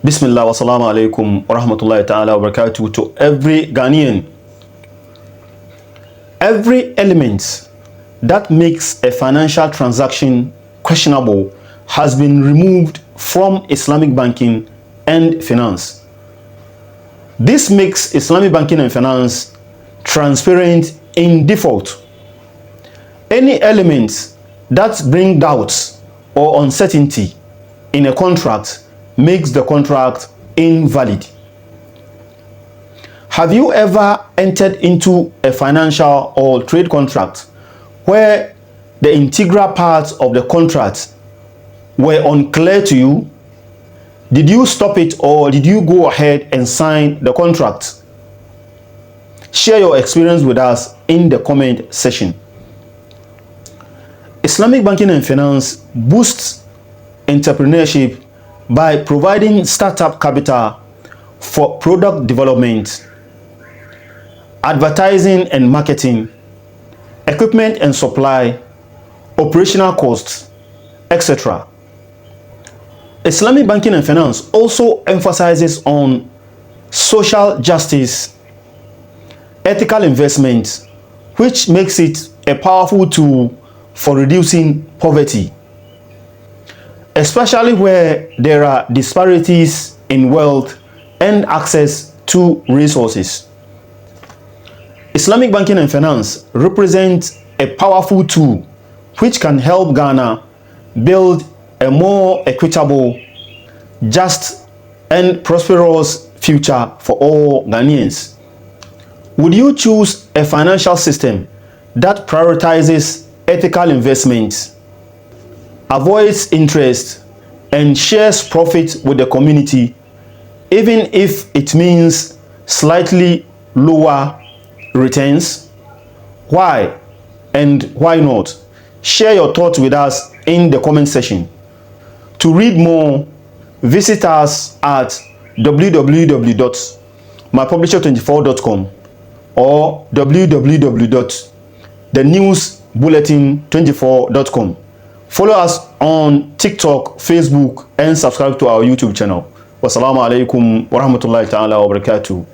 Bismillah wa salamu alaikum wa rahmatullahi ta'ala wa barakatuh to every Ghanaian. Every element that makes a financial transaction questionable has been removed from Islamic banking and finance. This makes Islamic banking and finance transparent in default. Any elements that bring doubts or uncertainty in a contract makes the contract invalid. Have you ever entered into a financial or trade contract where the integral parts of the contract were unclear to you? Did you stop it or did you go ahead and sign the contract? Share your experience with us in the comment section. Islamic banking and finance boosts entrepreneurship by providing startup capital for product development, advertising and marketing, equipment and supply, operational costs, etc. Islamic banking and finance also emphasizes on social justice, ethical investment, which makes it a powerful tool for reducing poverty, especially where there are disparities in wealth and access to resources. Islamic banking and finance represents a powerful tool which can help Ghana build a more equitable, just, and prosperous future for all Ghanaians. Would you choose a financial system that prioritizes ethical investments, avoids interest, and shares profit with the community, even if it means slightly lower returns? Why and why not? Share your thoughts with us in the comment section. To read more, visit us at www.mypublisher24.com or www.thenewsbulletin24.com. Follow us on TikTok, Facebook, and subscribe to our YouTube channel. Wassalamu alaikum wa rahmatullahi ta'ala wa barakatuh.